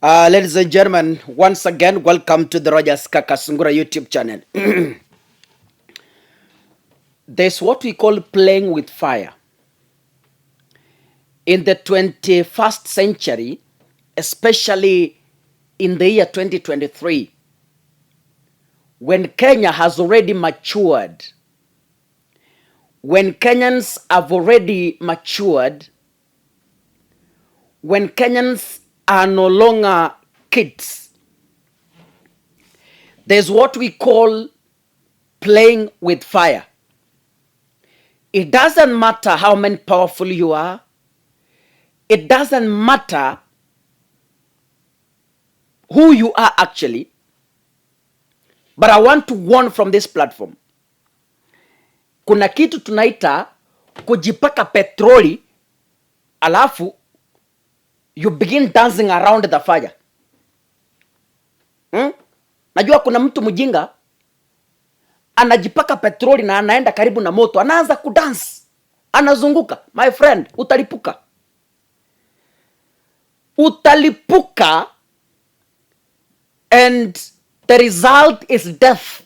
Ladies and gentlemen, once again, welcome to the Kakasungura YouTube channel. There's what we call playing with fire. In the 21st century, especially in the year 2023, when Kenya has already matured, when Kenyans have already matured, when Kenyans are no longer kids, there's what we call playing with fire. It doesn't matter how many powerful you are. It doesn't matter who you are actually. But I want to warn from this platform. Kuna kitu tunaita kujipaka petroli alafu you begin dancing around the fire. Najua kuna mtu mjinga anajipaka petroli na anaenda karibu na moto, anaanza kudance, anazunguka. My friend, utalipuka. Utalipuka, and the result is death.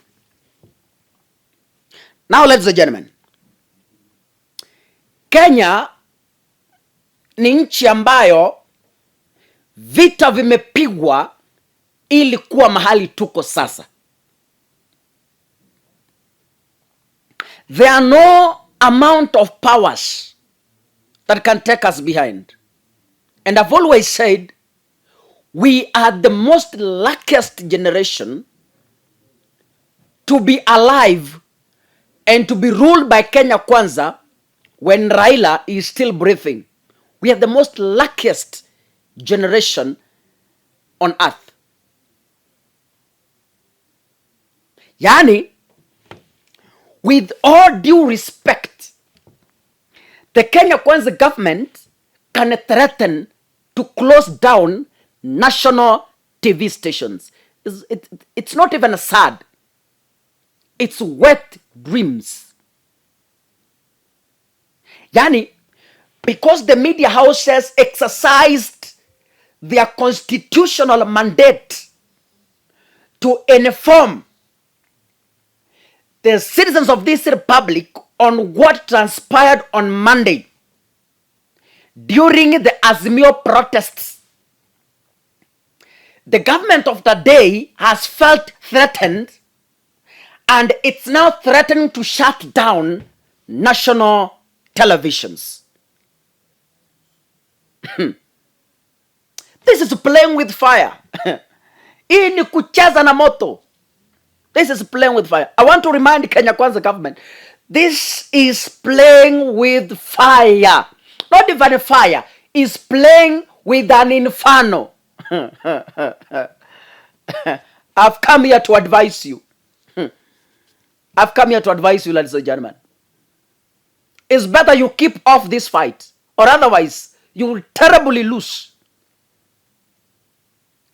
Now, ladies and gentlemen, Kenya ni nchi ambayo vita vimepigwa ili kuwa mahali tuko sasa. There are no amount of powers that can take us behind. And I've always said, we are the most luckiest generation to be alive and to be ruled by Kenya Kwanza when Raila is still breathing. We are the most luckiest generation on earth. Yani, with all due respect, the Kenya Kwanza government can threaten to close down national TV stations. It's not even sad. It's wet dreams. Yani, because the media houses exercised their constitutional mandate to inform the citizens of this republic on what transpired on Monday during the Azimio protests. The government of the day has felt threatened, and it's now threatening to shut down national televisions. This is playing with fire. Hii ni kucheza na moto. This is playing with fire. I want to remind Kenya Kwanza government, this is playing with fire. Not even fire. It's playing with an inferno. I've come here to advise you. I've come here to advise you, ladies and gentlemen. It's better you keep off this fight, or otherwise you will terribly lose.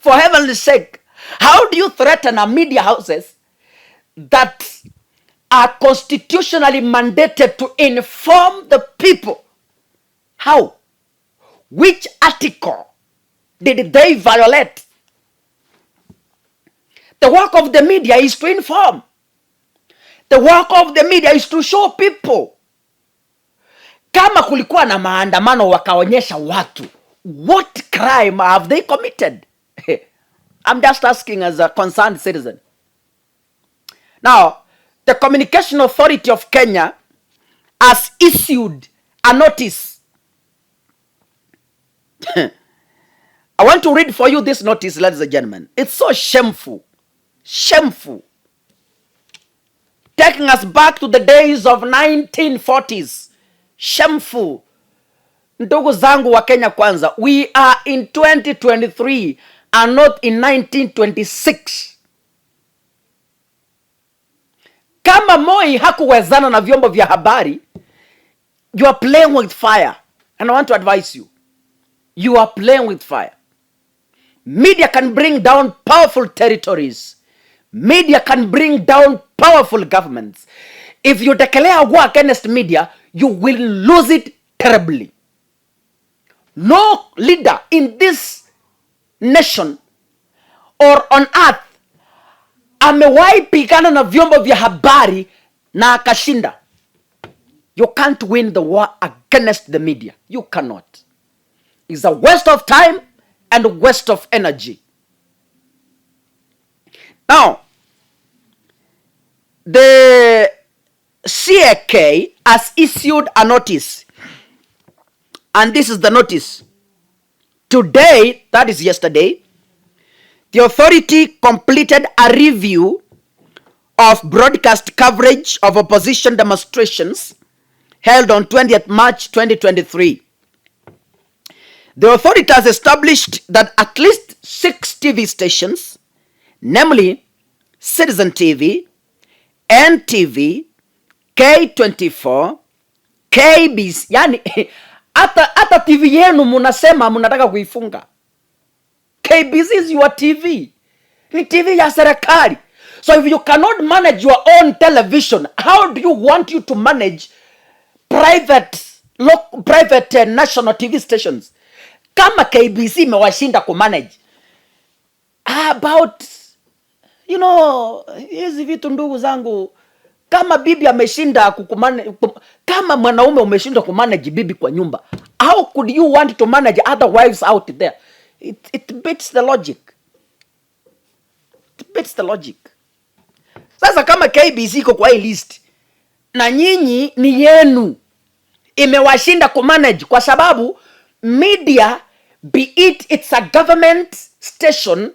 For heaven's sake, how do you threaten our media houses that are constitutionally mandated to inform the people? How? Which article did they violate? The work of the media is to inform. The work of the media is to show people. Kama kulikuwa na maandamano wakaonyesha watu, what crime have they committed? I'm just asking as a concerned citizen. Now, the Communication Authority of Kenya has issued a notice. I want to read for you this notice, ladies and gentlemen. It's so shameful. Shameful. Taking us back to the days of 1940s. Shameful. Ndugu zangu wa Kenya Kwanza, we are in 2023 and not in 1926. Kama Moi hakuwezana na vyombo vya habari, you are playing with fire. And I want to advise you. You are playing with fire. Media can bring down powerful territories. Media can bring down powerful governments. If you declare war against media, you will lose it terribly. No leader in this nation or on earth amewahi pigana na vyombo vya habari na akashinda? You can't win the war against the media. You cannot. It's a waste of time and a waste of energy. Now, the CAK has issued a notice, and this is the notice. Today, that is yesterday, the authority completed a review of broadcast coverage of opposition demonstrations held on 20th March 2023. The authority has established that at least 6 TV stations, namely Citizen TV, NTV, K24, KBC, yani hata TV yenu munasema munataka kuifunga. KBC is your TV. Ni TV ya serikali. So if you cannot manage your own television, how do you want you to manage private national TV stations? Kama KBC imewashinda kumanage, about hizi vitu ndugu zangu, kama bibi ameshinda kama mwanaume umeshinda kumanage bibi kwa nyumba, how could you want to manage other wives out there? It beats the logic. It beats the logic. Sasa kama KBC iko kwa hii list na nyinyi ni yenu, imewashinda kumanage kwa sababu media, be it's a government station,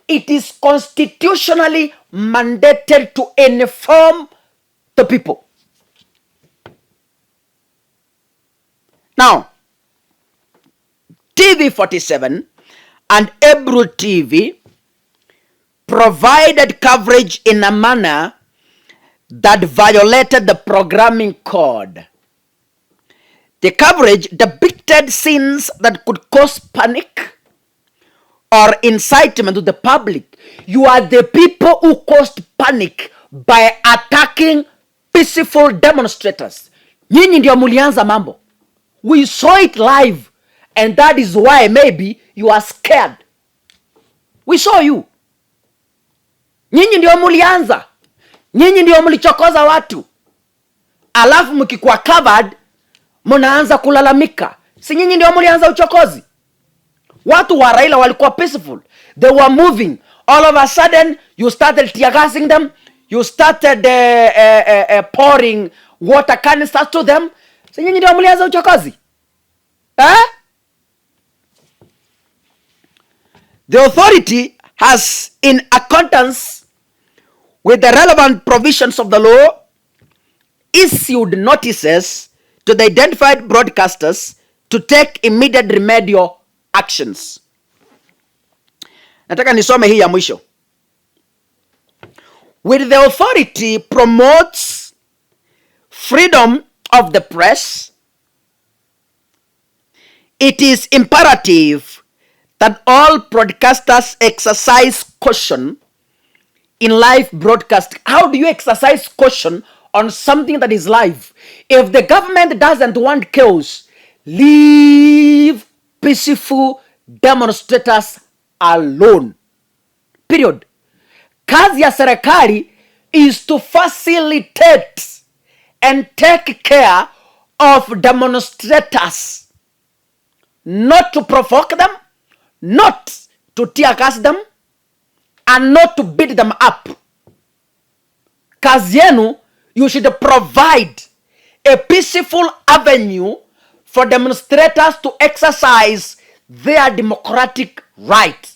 it is constitutionally mandated to inform the people. Now, TV47 and Ebru TV provided coverage in a manner that violated the programming code. The coverage depicted scenes that could cause panic or incitement to the public. You are the people who caused panic by attacking peaceful demonstrators. Nyinyi ndio mulianza mambo. We saw it live, and that is why maybe you are scared. We saw you. Nyinyi ndio mulianza. Nyinyi ndio mulichokoza watu. Alafu mkikuwa covered, munaanza kulalamika. Si nyinyi ndio mulianza uchokozi? Watu wa Raila walikuwa peaceful. They were moving. All of a sudden, you started tear gassing them. You started pouring water canisters to them. Si nyinyi ndio mulianza uchokozi? The authority has, in accordance with the relevant provisions of the law, issued notices to the identified broadcasters to take immediate remedial actions. Nataka nisome hii ya mwisho. With the authority promotes freedom of the press, it is imperative that all broadcasters exercise caution in live broadcast. How do you exercise caution on something that is live? If the government doesn't want chaos, leave peaceful demonstrators alone. Period. Kazi ya serikali is to facilitate and take care of demonstrators, not to provoke them, not to tear gas them, and not to beat them up. Kazi yenu, you should provide a peaceful avenue for demonstrators to exercise their democratic right.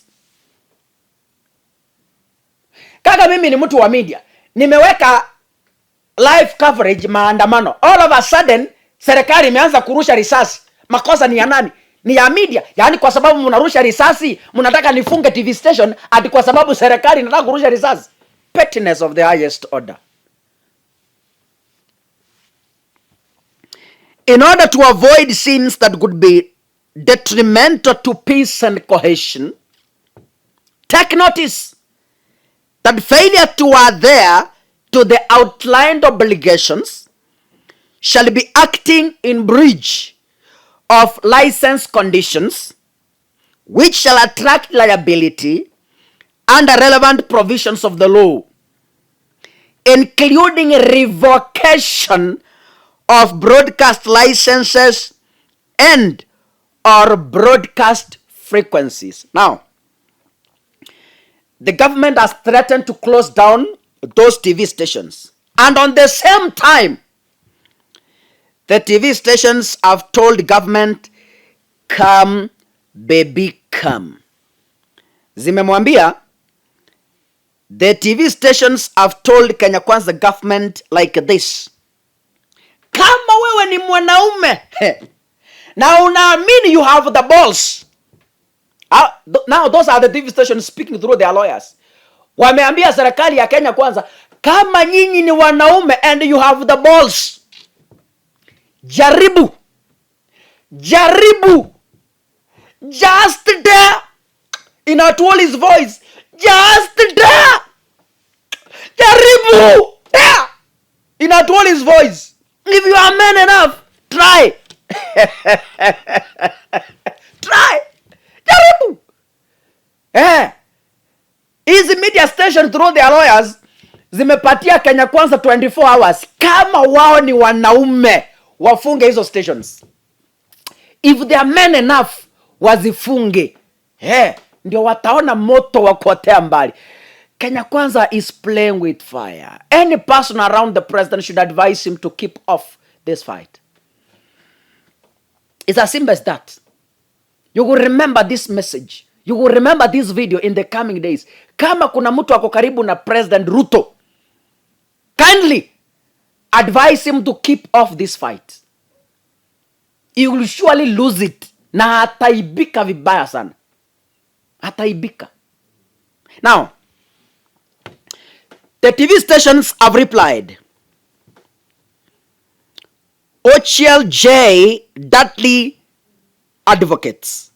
Kaka mimi ni mtu wa media, nimeweka live coverage maandamano. All of a sudden, serikali imeanza kurusha risasi. Makosa ni ya nani? Ni ya media. Yaani kwa sababu mnarusha risasi, mnataka nifunge TV station ati kwa sababu serikali inataka kurusha risasi. Pettiness of the highest order. In order to avoid scenes that could be detrimental to peace and cohesion, take notice that failure to adhere to the outlined obligations shall be acting in breach of license conditions, which shall attract liability under relevant provisions of the law, including revocation of broadcast licenses and or broadcast frequencies. Now, the government has threatened to close down those TV stations. And on the same time, the TV stations have told government, come baby come. Zimemwambia, the TV stations have told Kenya Kwanza government like this: kama wewe ni mwanaume na unaamini you have the balls. Now those are the TV stations speaking through their lawyers. Wameambia serikali ya Kenya Kwanza, kama nyinyi ni wanaume and you have the balls, jaribu, just dare, in Atuoli's voice, just dare, jaribu, dare, in Atuoli's voice. If you are man enough, try. Try. Jaribu. Hizi media station through their lawyers zimepatia Kenya Kwanza 24 hours. Kama wao ni wanaume, wafunge hizo stations. If they are men enough, wazifunge. Ndio wataona moto wa kuotea mbali. Kenya Kwanza is playing with fire. Any person around the president should advise him to keep off this fight. It's as simple as that. You will remember this message. You will remember this video in the coming days. Kama kuna mtu ako karibu na President Ruto, kindly advise him to keep off this fight. He will surely lose it. Na ataibika vibaya sana. Ataibika. Now, the TV stations have replied. Ochiel J. Dudley Advocates,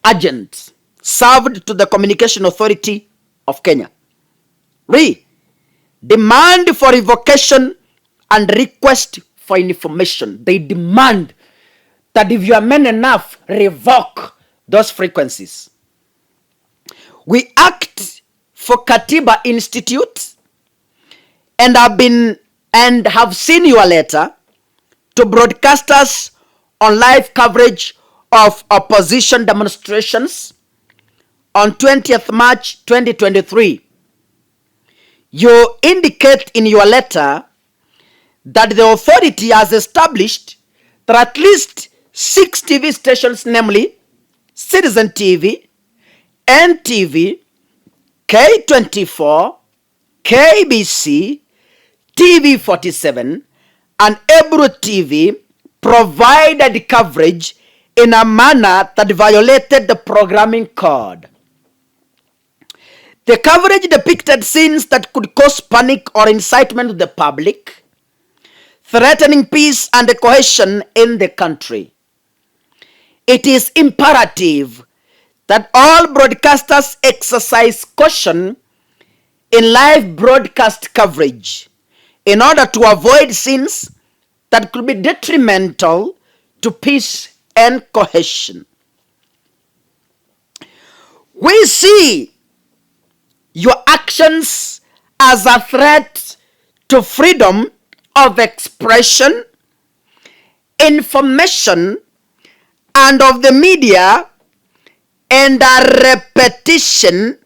agent served to the Communication Authority of Kenya. Demand for revocation and request for information. They demand that if you are men enough, revoke those frequencies. We act for Katiba Institute and have seen your letter to broadcasters on live coverage of opposition demonstrations on 20th March 2023. You indicate in your letter that the authority has established that at least 6 TV stations, namely Citizen TV, NTV, K24, KBC, TV47, and Ebru TV provided coverage in a manner that violated the programming code. The coverage depicted scenes that could cause panic or incitement to the public, threatening peace and cohesion in the country. It is imperative that all broadcasters exercise caution in live broadcast coverage in order to avoid scenes that could be detrimental to peace and cohesion. We see your actions as a threat to freedom of expression, information, and of the media, and a repetition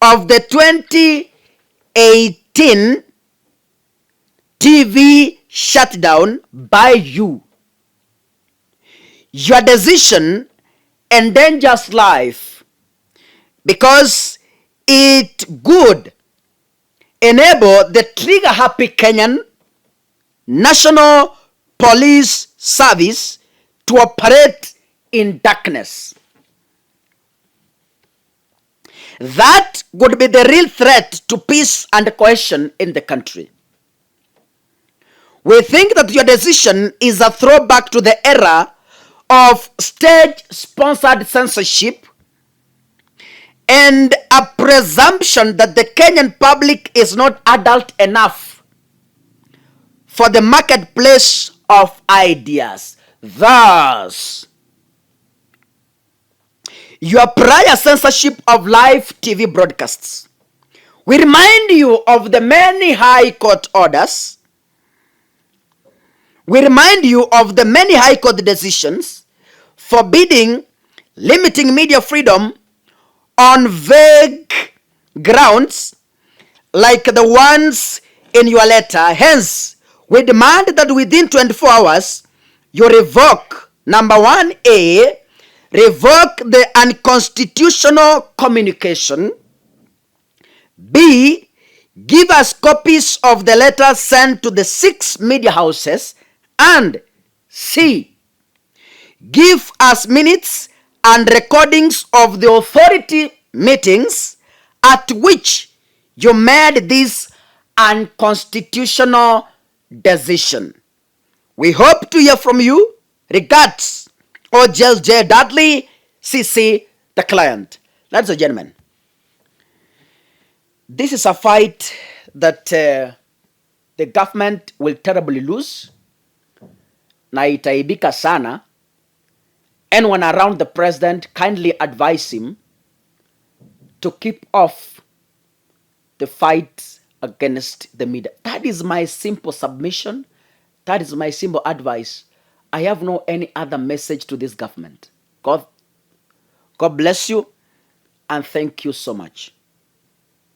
of the 2018 TV shutdown by you. Your decision endangers life because it would enable the trigger-happy Kenyan National Police Service to operate in darkness. That would be the real threat to peace and cohesion in the country. We think that your decision is a throwback to the era of state-sponsored censorship and a presumption that the Kenyan public is not adult enough for the marketplace of ideas. Thus, your prior censorship of live TV broadcasts. We remind you of the many high court orders. We remind you of the many high court decisions forbidding, limiting media freedom on vague grounds like the ones in your letter. Hence, we demand that within 24 hours, you revoke, number 1A, revoke the unconstitutional communication. B, give us copies of the letters sent to the 6 media houses. And C, give us minutes and recordings of the authority meetings at which you made this unconstitutional decision. We hope to hear from you. Regards, OJL J. Dudley, CC, the client. Ladies and gentlemen, this is a fight that the government will terribly lose. Na itaibika sana. Anyone around the president, kindly advise him to keep off the fight against the media. That is my simple submission. That is my simple advice. I have no any other message to this government. God bless you and thank you so much.